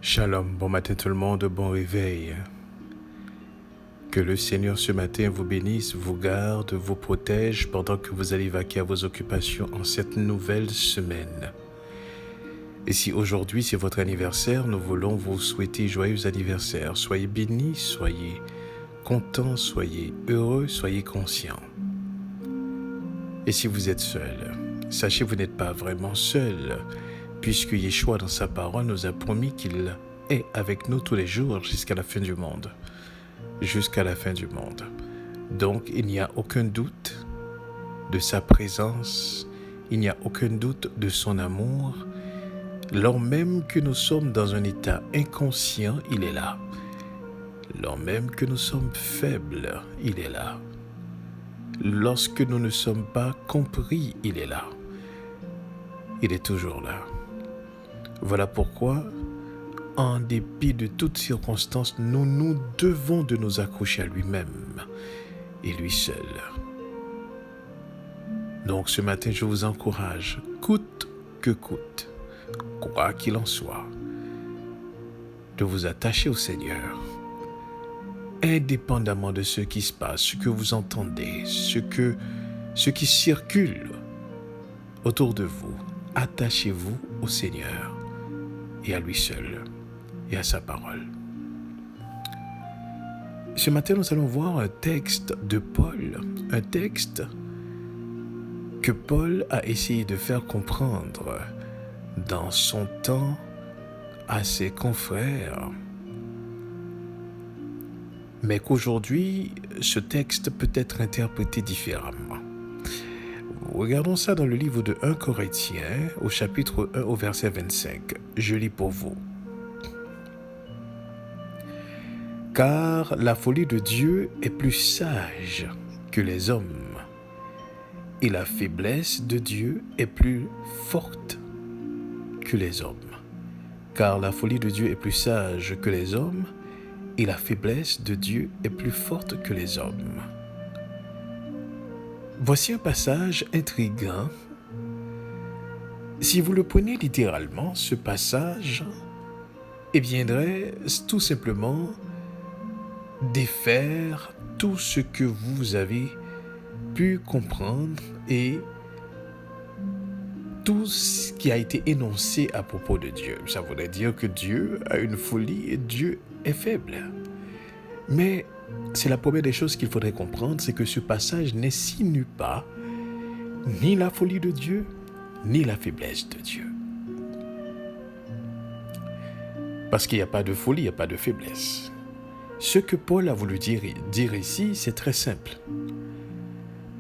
Shalom, bon matin tout le monde, bon réveil. Que le Seigneur ce matin vous bénisse, vous garde, vous protège pendant que vous allez vaquer à vos occupations en cette nouvelle semaine. Et si aujourd'hui c'est votre anniversaire, nous voulons vous souhaiter joyeux anniversaire. Soyez bénis, soyez contents, soyez heureux, soyez conscients. Et si vous êtes seul, sachez que vous n'êtes pas vraiment seul, puisque Yeshua dans sa parole nous a promis qu'il est avec nous tous les jours jusqu'à la fin du monde. Jusqu'à la fin du monde. Donc il n'y a aucun doute de sa présence, il n'y a aucun doute de son amour. Lors même que nous sommes dans un état inconscient, il est là. Lors même que nous sommes faibles, il est là. Lorsque nous ne sommes pas compris, il est là. Il est toujours là. Voilà pourquoi, en dépit de toutes circonstances, nous devons de nous accrocher à lui-même et lui seul. Donc ce matin, je vous encourage, coûte que coûte, quoi qu'il en soit, de vous attacher au Seigneur, indépendamment de ce qui se passe, ce que vous entendez, ce qui circule autour de vous. Attachez-vous au Seigneur et à lui seul et à sa parole. Ce matin, nous allons voir un texte de Paul, un texte que Paul a essayé de faire comprendre dans son temps à ses confrères, mais qu'aujourd'hui, ce texte peut être interprété différemment. Regardons ça dans le livre de 1 Corinthiens, au chapitre 1, au verset 25. Je lis pour vous. Car la folie de Dieu est plus sage que les hommes, et la faiblesse de Dieu est plus forte que les hommes. Car la folie de Dieu est plus sage que les hommes, et la faiblesse de Dieu est plus forte que les hommes. Voici un passage intriguant. Si vous le prenez littéralement, ce passage viendrait tout simplement défaire tout ce que vous avez pu comprendre et tout ce qui a été énoncé à propos de Dieu. Ça voudrait dire que Dieu a une folie et Dieu est faible. Mais c'est la première des choses qu'il faudrait comprendre, c'est que ce passage n'insinue pas ni la folie de Dieu, ni la faiblesse de Dieu. Parce qu'il n'y a pas de folie, il n'y a pas de faiblesse. Ce que Paul a voulu dire ici, c'est très simple.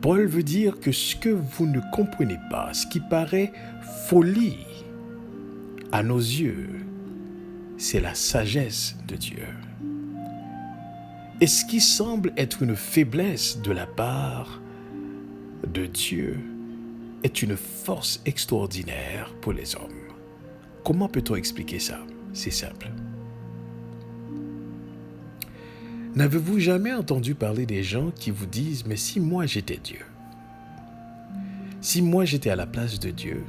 Paul veut dire que ce que vous ne comprenez pas, ce qui paraît folie à nos yeux, c'est la sagesse de Dieu. Et ce qui semble être une faiblesse de la part de Dieu est une force extraordinaire pour les hommes. Comment peut-on expliquer ça? C'est simple. N'avez-vous jamais entendu parler des gens qui vous disent « Mais si moi j'étais Dieu, si moi j'étais à la place de Dieu,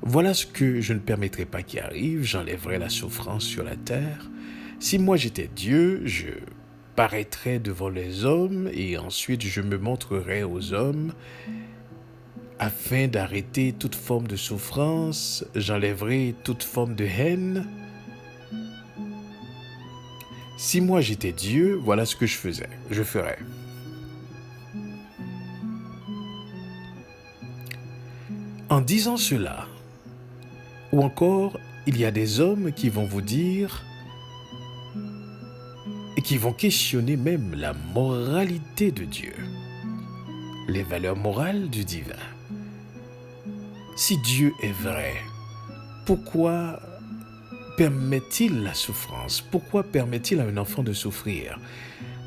voilà ce que je ne permettrais pas qu'il arrive, j'enlèverais la souffrance sur la terre. Si moi j'étais Dieu, je paraîtrais devant les hommes et ensuite je me montrerais aux hommes afin d'arrêter toute forme de souffrance, j'enlèverais toute forme de haine. Si moi j'étais Dieu, voilà ce que je ferais. En disant cela, ou encore, il y a des hommes qui vont vous dire et qui vont questionner même la moralité de Dieu, les valeurs morales du divin. Si Dieu est vrai, pourquoi permet-il la souffrance? Pourquoi permet-il à un enfant de souffrir?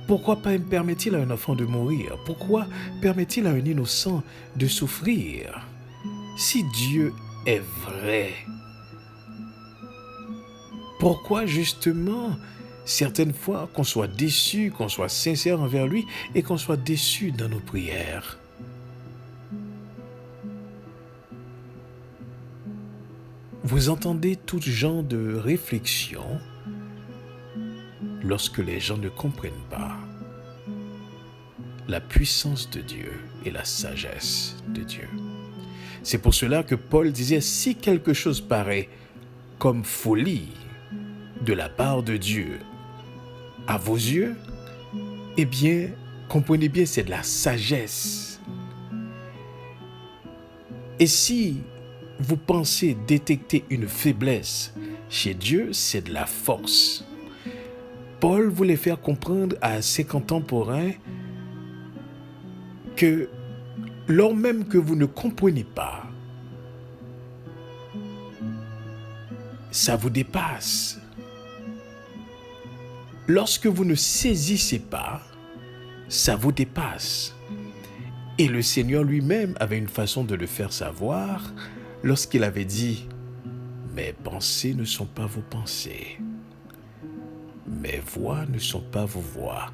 Pourquoi permet-il à un enfant de mourir? Pourquoi permet-il à un innocent de souffrir? Si Dieu est vrai, pourquoi justement, certaines fois, qu'on soit déçu, qu'on soit sincère envers lui et qu'on soit déçu dans nos prières? Vous entendez tout genre de réflexions lorsque les gens ne comprennent pas la puissance de Dieu et la sagesse de Dieu. C'est pour cela que Paul disait, si quelque chose paraît comme folie de la part de Dieu à vos yeux, eh bien, comprenez bien, c'est de la sagesse. Et si vous pensez détecter une faiblesse chez Dieu, c'est de la force. Paul voulait faire comprendre à ses contemporains que lors même que vous ne comprenez pas, ça vous dépasse. Lorsque vous ne saisissez pas, ça vous dépasse. Et le Seigneur lui-même avait une façon de le faire savoir lorsqu'il avait dit « Mes pensées ne sont pas vos pensées, mes voix ne sont pas vos voix. »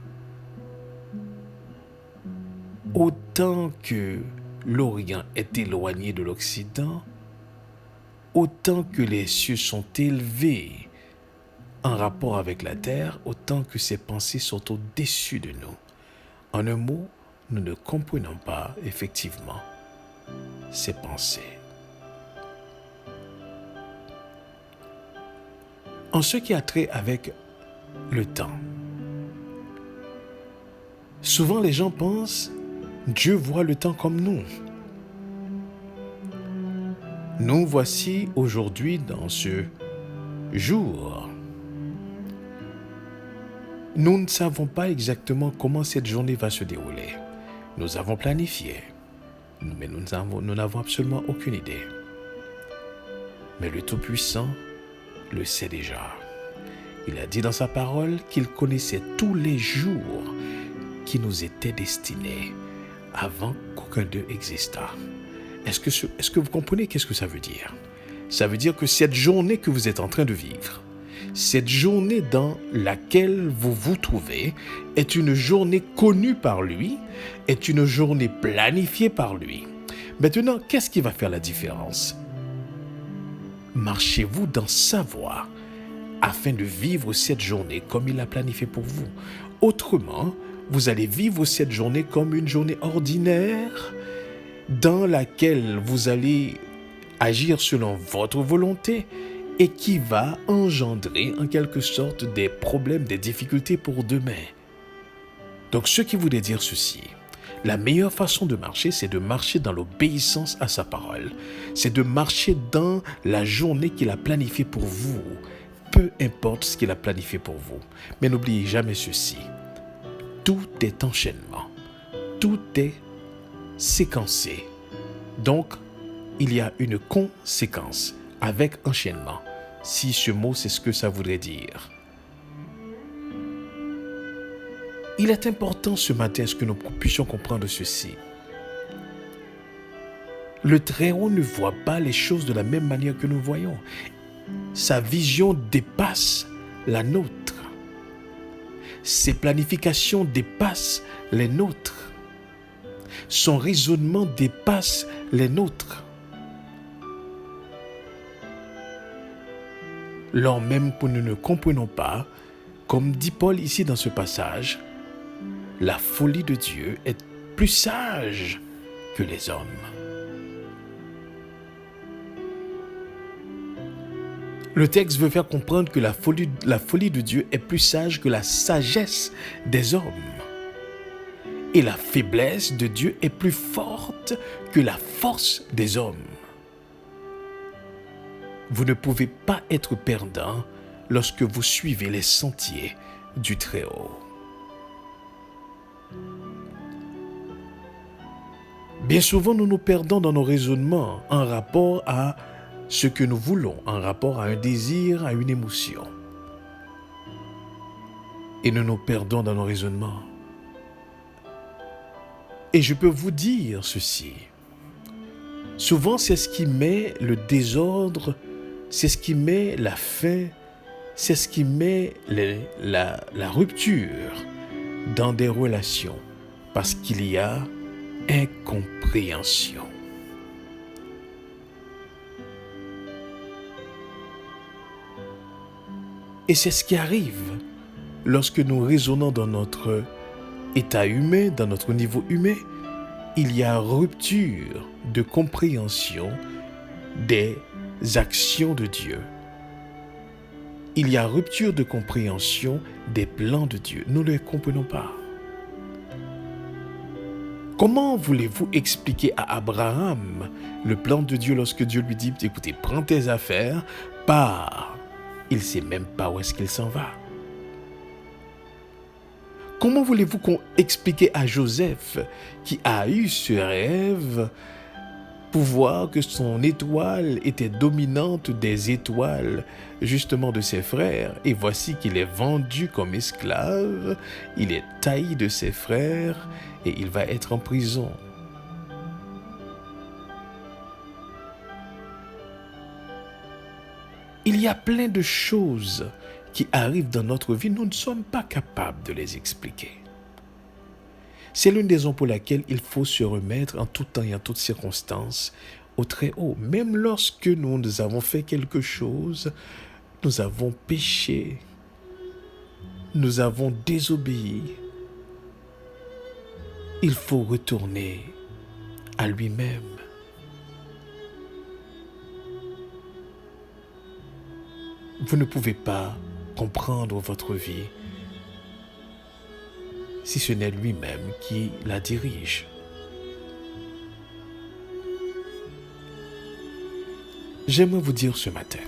Autant que l'Orient est éloigné de l'Occident, autant que les cieux sont élevés en rapport avec la terre, autant que ses pensées sont au-dessus de nous. En un mot, nous ne comprenons pas effectivement ses pensées. En ce qui a trait avec le temps, souvent les gens pensent Dieu voit le temps comme nous. Nous voici aujourd'hui dans ce jour. Nous ne savons pas exactement comment cette journée va se dérouler. Nous avons planifié, mais nous n'avons absolument aucune idée. Mais le Tout-Puissant le sait déjà. Il a dit dans sa parole qu'il connaissait tous les jours qui nous étaient destinés avant qu'aucun d'eux existât. Est-ce que vous comprenez qu'est-ce que ça veut dire? Ça veut dire que cette journée que vous êtes en train de vivre, cette journée dans laquelle vous vous trouvez est une journée connue par lui, est une journée planifiée par lui. Maintenant, qu'est-ce qui va faire la différence? Marchez-vous dans sa voie afin de vivre cette journée comme il l'a planifié pour vous. Autrement, vous allez vivre cette journée comme une journée ordinaire dans laquelle vous allez agir selon votre volonté et qui va engendrer en quelque sorte des problèmes, des difficultés pour demain. Donc, ce qui voulait dire ceci, la meilleure façon de marcher, c'est de marcher dans l'obéissance à sa parole. C'est de marcher dans la journée qu'il a planifiée pour vous, peu importe ce qu'il a planifié pour vous. Mais n'oubliez jamais ceci, tout est enchaînement, tout est séquencé. Donc, il y a une conséquence avec enchaînement, si ce mot c'est ce que ça voudrait dire. Il est important ce matin que nous puissions comprendre ceci. Le Très-Haut ne voit pas les choses de la même manière que nous voyons. Sa vision dépasse la nôtre. Ses planifications dépassent les nôtres. Son raisonnement dépasse les nôtres. Lors même que nous ne comprenons pas, comme dit Paul ici dans ce passage, la folie de Dieu est plus sage que les hommes. Le texte veut faire comprendre que la folie de Dieu est plus sage que la sagesse des hommes. Et la faiblesse de Dieu est plus forte que la force des hommes. Vous ne pouvez pas être perdant lorsque vous suivez les sentiers du Très-Haut. Bien souvent, nous nous perdons dans nos raisonnements en rapport à ce que nous voulons, en rapport à un désir, à une émotion. Et nous nous perdons dans nos raisonnements. Et je peux vous dire ceci. Souvent, c'est ce qui met le désordre, c'est ce qui met la faim, c'est ce qui met la rupture dans des relations. Parce qu'il y a incompréhension. Et c'est ce qui arrive lorsque nous raisonnons dans notre état humain, dans notre niveau humain. Il y a rupture de compréhension des actions de Dieu. Il y a rupture de compréhension des plans de Dieu. Nous ne les comprenons pas. Comment voulez-vous expliquer à Abraham le plan de Dieu lorsque Dieu lui dit, écoutez, prends tes affaires, pars. Il ne sait même pas où est-ce qu'il s'en va. Comment voulez-vous qu'on explique à Joseph qui a eu ce rêve pour voir que son étoile était dominante des étoiles justement de ses frères, et voici qu'il est vendu comme esclave, il est taillé de ses frères et il va être en prison. Il y a plein de choses qui arrivent dans notre vie, nous ne sommes pas capables de les expliquer. C'est l'une des raisons pour laquelle il faut se remettre en tout temps et en toutes circonstances au Très-Haut. Même lorsque nous avons fait quelque chose, nous avons péché, nous avons désobéi, il faut retourner à lui-même. Vous ne pouvez pas comprendre votre vie si ce n'est lui-même qui la dirige. J'aimerais vous dire ce matin,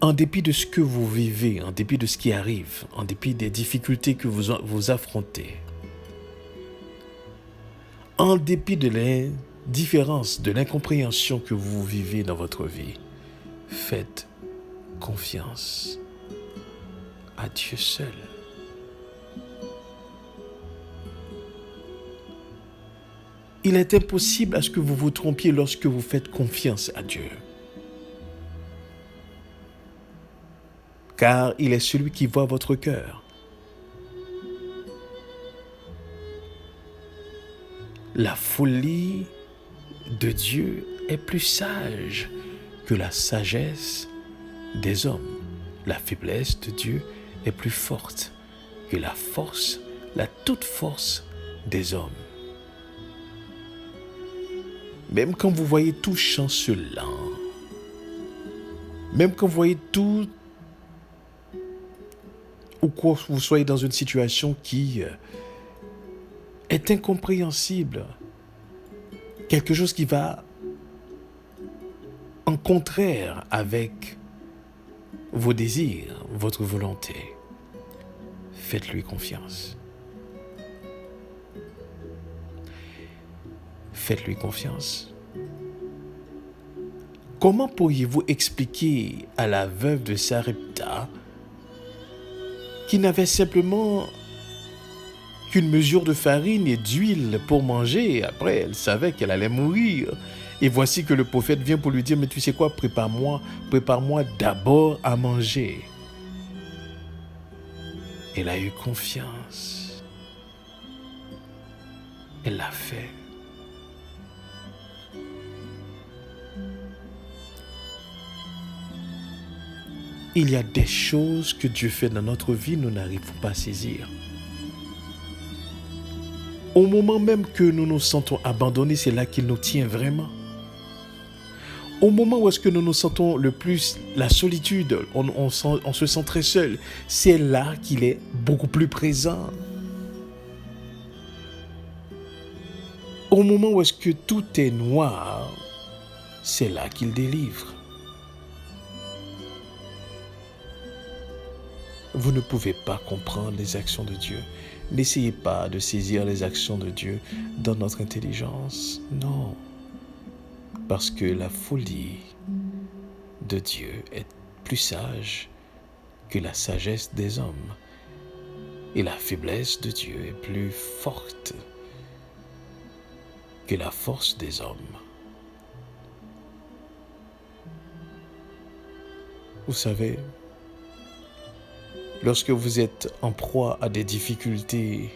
en dépit de ce que vous vivez, en dépit de ce qui arrive, en dépit des difficultés que vous affrontez, en dépit de l'indifférence, de l'incompréhension que vous vivez dans votre vie, faites confiance à Dieu seul. Il est impossible à ce que vous vous trompiez lorsque vous faites confiance à Dieu. Car il est celui qui voit votre cœur. La folie de Dieu est plus sage que la sagesse des hommes. La faiblesse de Dieu est plus forte que la force, la toute force des hommes. Même quand vous voyez tout chancelant, même quand vous voyez tout, ou que vous soyez dans une situation qui est incompréhensible, quelque chose qui va en contraire avec vos désirs, votre volonté, faites-lui confiance. Faites-lui confiance. Comment pourriez-vous expliquer à la veuve de Sarepta, qui n'avait simplement qu'une mesure de farine et d'huile pour manger, après elle savait qu'elle allait mourir, et voici que le prophète vient pour lui dire, mais tu sais quoi, prépare-moi d'abord à manger. Elle a eu confiance. Elle l'a fait. Il y a des choses que Dieu fait dans notre vie, nous n'arrivons pas à saisir. Au moment même que nous nous sentons abandonnés, c'est là qu'il nous tient vraiment. Au moment où est-ce que nous nous sentons le plus la solitude, on se sent très seul, c'est là qu'il est beaucoup plus présent. Au moment où est-ce que tout est noir, c'est là qu'il délivre. Vous ne pouvez pas comprendre les actions de Dieu. N'essayez pas de saisir les actions de Dieu dans notre intelligence. Non. Parce que la folie de Dieu est plus sage que la sagesse des hommes. Et la faiblesse de Dieu est plus forte que la force des hommes. Vous savez, lorsque vous êtes en proie à des difficultés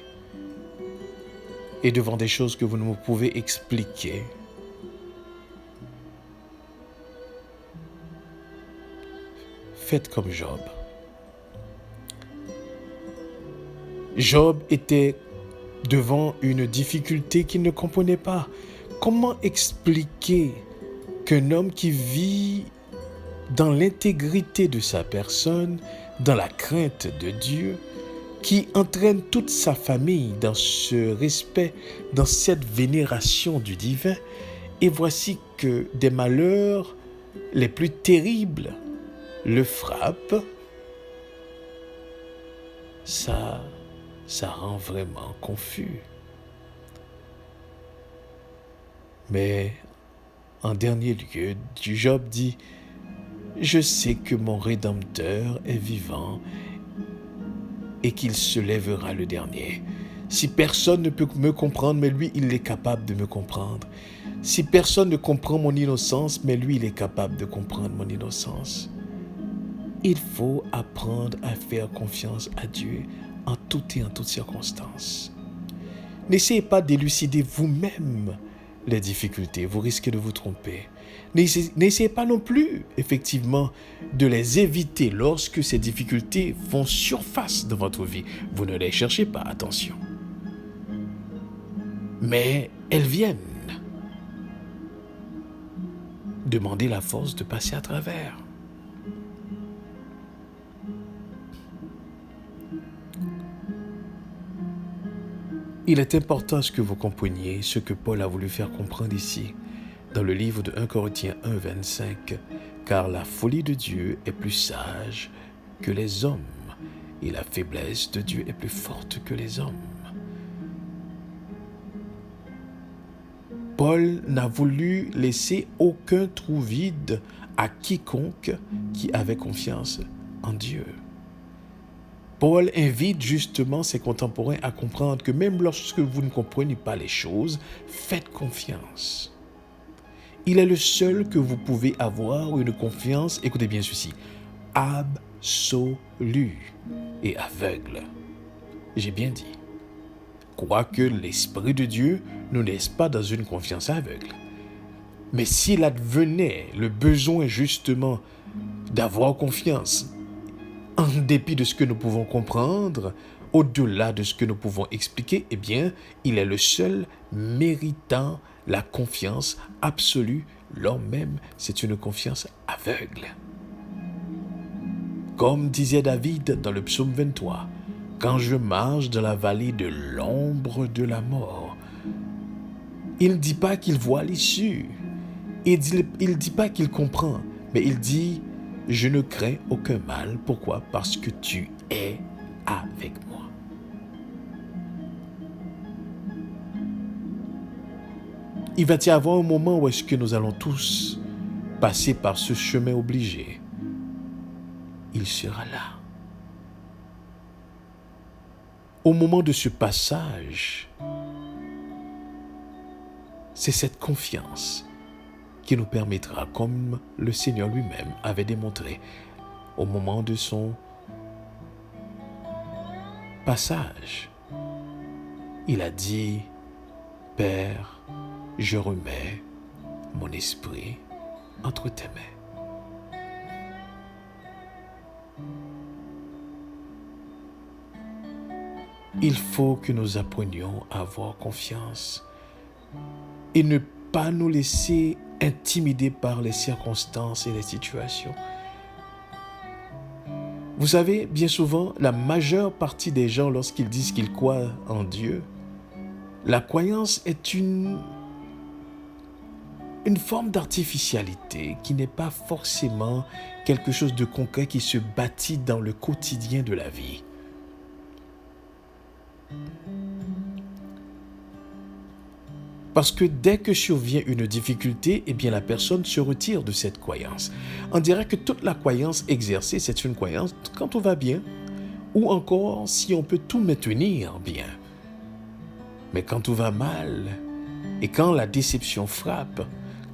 et devant des choses que vous ne pouvez expliquer, faites comme Job. Job était devant une difficulté qu'il ne comprenait pas. Comment expliquer qu'un homme qui vit dans l'intégrité de sa personne, dans la crainte de Dieu, qui entraîne toute sa famille dans ce respect, dans cette vénération du divin, et voici que des malheurs les plus terribles le frappent, ça rend vraiment confus. Mais en dernier lieu, Job dit, « Je sais que mon Rédempteur est vivant et qu'il se lèvera le dernier. Si personne ne peut me comprendre, mais lui, il est capable de me comprendre. Si personne ne comprend mon innocence, mais lui, il est capable de comprendre mon innocence. » Il faut apprendre à faire confiance à Dieu en tout et en toutes circonstances. N'essayez pas d'élucider vous-même les difficultés, vous risquez de vous tromper. N'essayez pas non plus, effectivement, de les éviter lorsque ces difficultés font surface dans votre vie. Vous ne les cherchez pas, attention. Mais elles viennent. Demandez la force de passer à travers. Il est important à ce que vous compreniez ce que Paul a voulu faire comprendre ici, dans le livre de 1 Corinthiens 1, 25, « Car la folie de Dieu est plus sage que les hommes, et la faiblesse de Dieu est plus forte que les hommes. » Paul n'a voulu laisser aucun trou vide à quiconque qui avait confiance en Dieu. Paul invite justement ses contemporains à comprendre que même lorsque vous ne comprenez pas les choses, faites confiance. Il est le seul que vous pouvez avoir une confiance, écoutez bien ceci, absolue et aveugle. J'ai bien dit. Quoique l'Esprit de Dieu nous laisse pas dans une confiance aveugle. Mais s'il advenait le besoin justement d'avoir confiance, en dépit de ce que nous pouvons comprendre, au-delà de ce que nous pouvons expliquer, eh bien, il est le seul méritant la confiance absolue, lors même c'est une confiance aveugle. Comme disait David dans le psaume 23, « Quand je marche dans la vallée de l'ombre de la mort », il ne dit pas qu'il voit l'issue, il ne dit pas qu'il comprend, mais il dit « Je ne crains aucun mal. » Pourquoi? Parce que tu es avec moi. Il va y avoir un moment où est-ce que nous allons tous passer par ce chemin obligé. Il sera là. Au moment de ce passage, c'est cette confiance qui nous permettra, comme le Seigneur lui-même avait démontré au moment de son passage. Il a dit, « Père, je remets mon esprit entre tes mains. » Il faut que nous apprenions à avoir confiance et ne pas nous laisser intimider par les circonstances et les situations. Vous savez, bien souvent, la majeure partie des gens, lorsqu'ils disent qu'ils croient en Dieu, la croyance est une forme d'artificialité qui n'est pas forcément quelque chose de concret qui se bâtit dans le quotidien de la vie. Parce que dès que survient une difficulté, eh bien la personne se retire de cette croyance. On dirait que toute la croyance exercée, c'est une croyance quand tout va bien, ou encore si on peut tout maintenir bien. Mais quand tout va mal, et quand la déception frappe,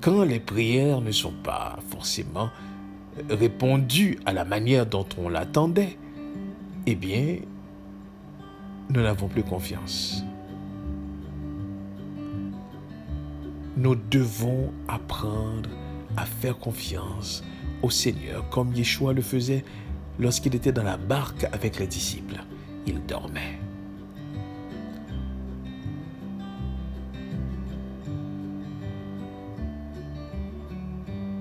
quand les prières ne sont pas forcément répondues à la manière dont on l'attendait, eh bien, nous n'avons plus confiance. Nous devons apprendre à faire confiance au Seigneur comme Yeshua le faisait lorsqu'il était dans la barque avec les disciples. Il dormait.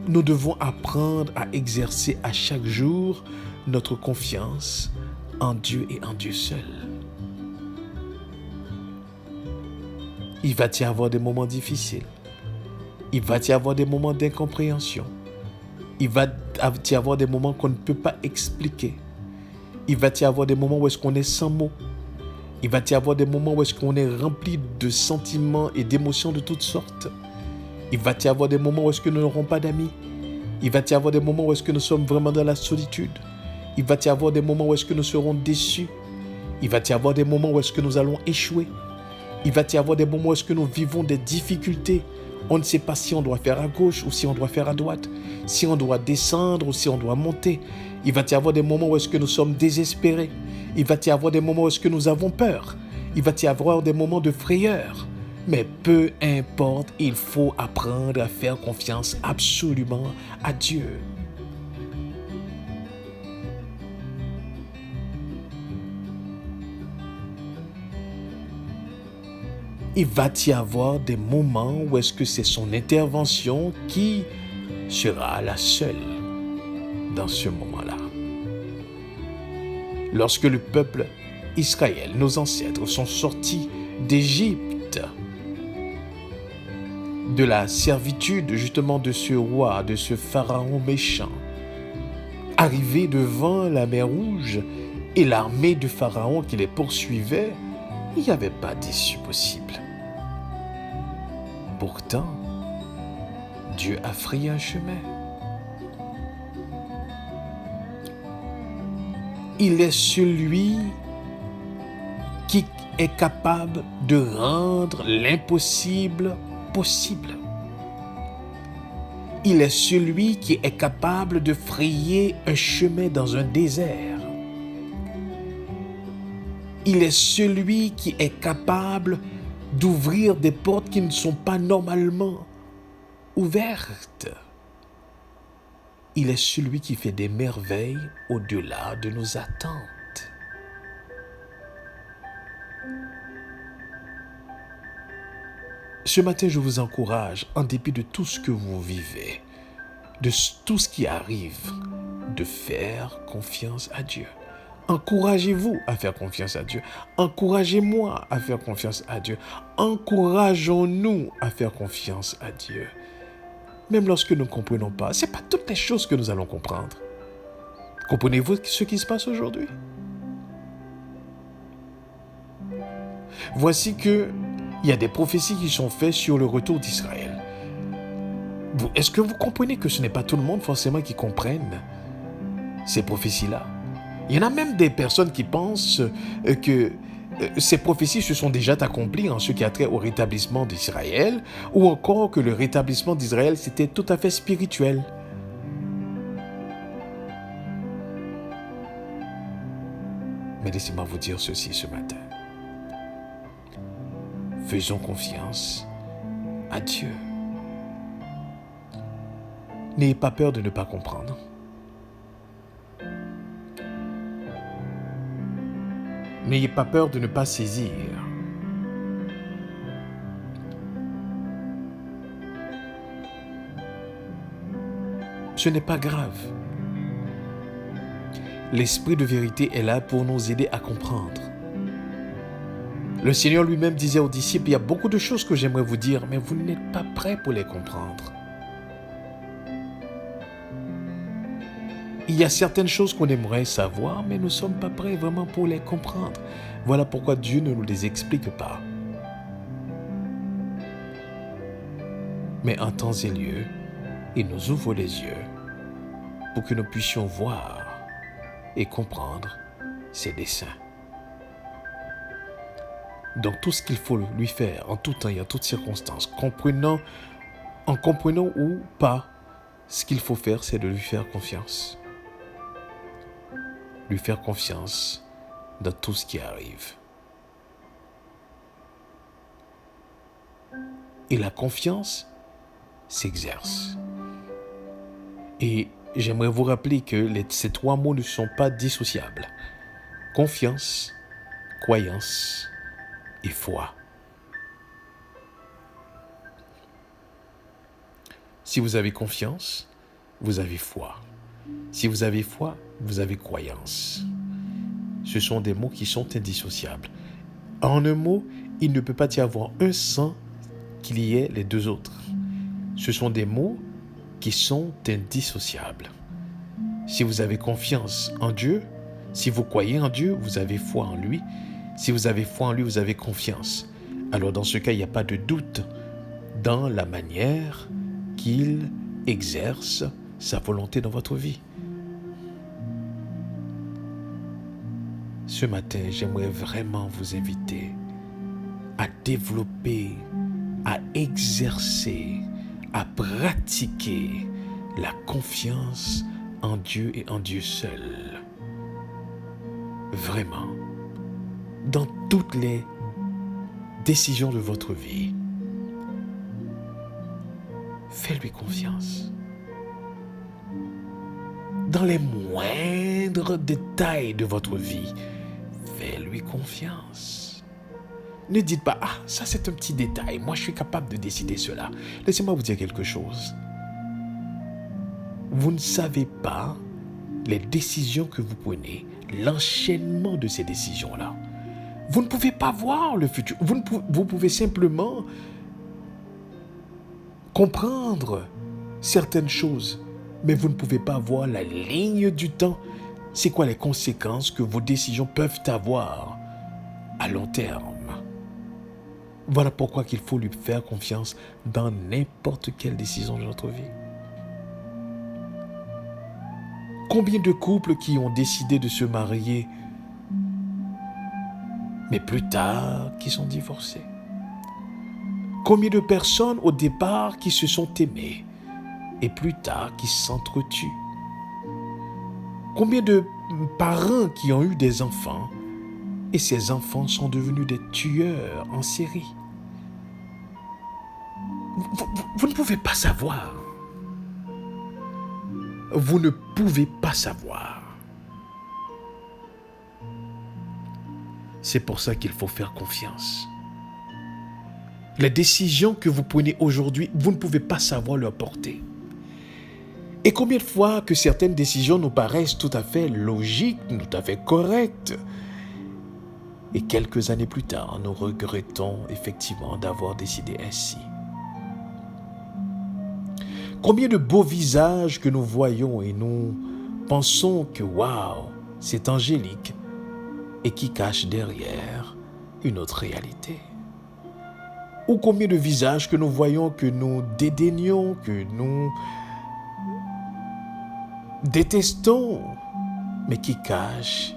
Nous devons apprendre à exercer à chaque jour notre confiance en Dieu et en Dieu seul. Il va y avoir des moments difficiles. Il va y avoir des moments d'incompréhension. Il va y avoir des moments qu'on ne peut pas expliquer. Il va y avoir des moments où est-ce qu'on est sans mots. Il va y avoir des moments où est-ce qu'on est rempli de sentiments et d'émotions de toutes sortes. Il va y avoir des moments où est-ce que nous n'aurons pas d'amis. Il va y avoir des moments où est-ce que nous sommes vraiment dans la solitude. Il va y avoir des moments où est-ce que nous serons déçus. Il va y avoir des moments où est-ce que nous allons échouer. Il va y avoir des moments où est-ce que nous vivons des difficultés. On ne sait pas si on doit faire à gauche ou si on doit faire à droite, si on doit descendre ou si on doit monter. Il va y avoir des moments où est-ce que nous sommes désespérés. Il va y avoir des moments où est-ce que nous avons peur. Il va y avoir des moments de frayeur. Mais peu importe, il faut apprendre à faire confiance absolument à Dieu. Il va y avoir des moments où est-ce que c'est son intervention qui sera la seule dans ce moment-là. Lorsque le peuple Israël, nos ancêtres, sont sortis d'Égypte, de la servitude justement de ce roi, de ce pharaon méchant, arrivés devant la mer Rouge et l'armée du pharaon qui les poursuivait, il n'y avait pas d'issue possible. Pourtant, Dieu a frayé un chemin. Il est celui qui est capable de rendre l'impossible possible. Il est celui qui est capable de frayer un chemin dans un désert. Il est celui qui est capable d'ouvrir des portes qui ne sont pas normalement ouvertes. Il est celui qui fait des merveilles au-delà de nos attentes. Ce matin, je vous encourage, en dépit de tout ce que vous vivez, de tout ce qui arrive, de faire confiance à Dieu. Encouragez-vous à faire confiance à Dieu. Encouragez-moi à faire confiance à Dieu. Encourageons-nous à faire confiance à Dieu. Même lorsque nous ne comprenons pas, ce n'est pas toutes les choses que nous allons comprendre. Comprenez-vous ce qui se passe aujourd'hui? Voici qu'il y a des prophéties qui sont faites sur le retour d'Israël. Est-ce que vous comprenez que ce n'est pas tout le monde forcément qui comprenne ces prophéties-là? Il y en a même des personnes qui pensent que ces prophéties se sont déjà accomplies en ce qui a trait au rétablissement d'Israël, ou encore que le rétablissement d'Israël, c'était tout à fait spirituel. Mais laissez-moi vous dire ceci ce matin. Faisons confiance à Dieu. N'ayez pas peur de ne pas comprendre. N'ayez pas peur de ne pas saisir. Ce n'est pas grave. L'Esprit de vérité est là pour nous aider à comprendre. Le Seigneur lui-même disait aux disciples, il y a beaucoup de choses que j'aimerais vous dire, mais vous n'êtes pas prêts pour les comprendre. Il y a certaines choses qu'on aimerait savoir, mais nous ne sommes pas prêts vraiment pour les comprendre. Voilà pourquoi Dieu ne nous les explique pas. Mais en temps et lieu, il nous ouvre les yeux pour que nous puissions voir et comprendre ses desseins. Donc tout ce qu'il faut lui faire en tout temps et en toutes circonstances, en comprenant ou pas, ce qu'il faut faire, c'est de lui faire confiance. Lui faire confiance dans tout ce qui arrive. Et la confiance s'exerce. Et j'aimerais vous rappeler que ces trois mots ne sont pas dissociables. Confiance, croyance et foi. Si vous avez confiance, vous avez foi. Si vous avez foi, vous avez croyance. Ce sont des mots qui sont indissociables. En un mot, il ne peut pas y avoir un sans qu'il y ait les deux autres. Ce sont des mots qui sont indissociables. Si vous avez confiance en Dieu, si vous croyez en Dieu, vous avez foi en lui. Si vous avez foi en lui, vous avez confiance. Alors dans ce cas, il n'y a pas de doute dans la manière qu'il exerce sa volonté dans votre vie. Ce matin, j'aimerais vraiment vous inviter à développer, à exercer, à pratiquer la confiance en Dieu et en Dieu seul. Vraiment, dans toutes les décisions de votre vie, faites-lui confiance. Dans les moindres détails de votre vie, faites-lui confiance. Ne dites pas, ah, ça c'est un petit détail, moi je suis capable de décider cela. Laissez-moi vous dire quelque chose. Vous ne savez pas les décisions que vous prenez, l'enchaînement de ces décisions-là. Vous ne pouvez pas voir le futur. Vous pouvez simplement comprendre certaines choses, mais vous ne pouvez pas voir la ligne du temps. C'est quoi les conséquences que vos décisions peuvent avoir à long terme? Voilà pourquoi il faut lui faire confiance dans n'importe quelle décision de notre vie. Combien de couples qui ont décidé de se marier, mais plus tard qui sont divorcés? Combien de personnes au départ qui se sont aimées et plus tard qui s'entretuent? Combien de parents qui ont eu des enfants et ces enfants sont devenus des tueurs en série? Vous ne pouvez pas savoir. Vous ne pouvez pas savoir. C'est pour ça qu'il faut faire confiance. Les décisions que vous prenez aujourd'hui, vous ne pouvez pas savoir leur portée. Et combien de fois que certaines décisions nous paraissent tout à fait logiques, tout à fait correctes, et quelques années plus tard, nous regrettons effectivement d'avoir décidé ainsi. Combien de beaux visages que nous voyons et nous pensons que waouh, c'est angélique et qui cache derrière une autre réalité. Ou combien de visages que nous voyons que nous dédaignons, que nous détestons, mais qui cachent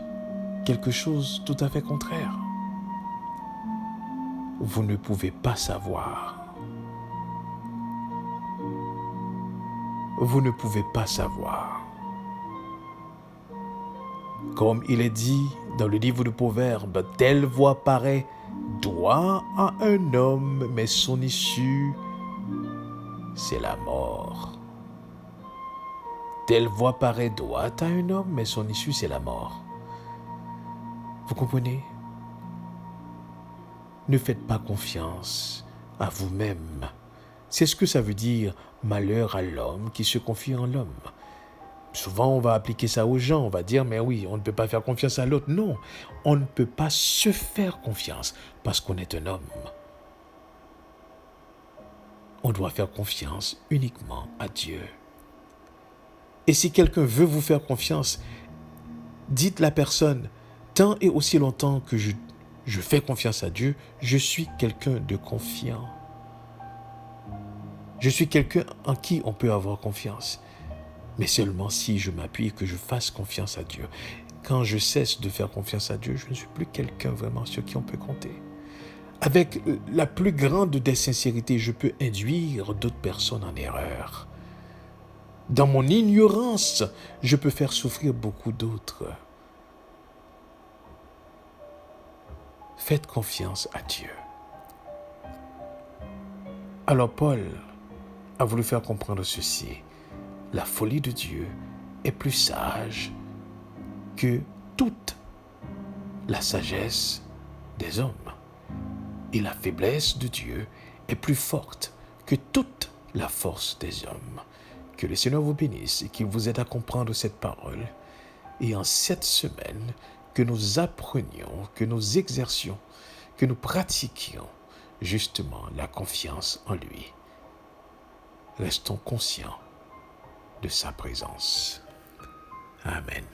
quelque chose tout à fait contraire. Vous ne pouvez pas savoir. Vous ne pouvez pas savoir. Comme il est dit dans le livre de Proverbes, telle voie paraît droit à un homme, mais son issue, c'est la mort. Telle voie paraît droite à un homme, mais son issue, c'est la mort. Vous comprenez? Ne faites pas confiance à vous-même. C'est ce que ça veut dire, malheur à l'homme qui se confie en l'homme. Souvent, on va appliquer ça aux gens. On va dire, mais oui, on ne peut pas faire confiance à l'autre. Non, on ne peut pas se faire confiance parce qu'on est un homme. On doit faire confiance uniquement à Dieu. Et si quelqu'un veut vous faire confiance, dites la personne, tant et aussi longtemps que je fais confiance à Dieu, je suis quelqu'un de confiant. Je suis quelqu'un en qui on peut avoir confiance. Mais seulement si je m'appuie et que je fasse confiance à Dieu. Quand je cesse de faire confiance à Dieu, je ne suis plus quelqu'un vraiment sur qui on peut compter. Avec la plus grande des sincérités, je peux induire d'autres personnes en erreur. Dans mon ignorance, je peux faire souffrir beaucoup d'autres. Faites confiance à Dieu. Alors Paul a voulu faire comprendre ceci. La folie de Dieu est plus sage que toute la sagesse des hommes. Et la faiblesse de Dieu est plus forte que toute la force des hommes. Que le Seigneur vous bénisse et qu'il vous aide à comprendre cette parole. Et en cette semaine, que nous apprenions, que nous exercions, que nous pratiquions justement la confiance en lui. Restons conscients de sa présence. Amen.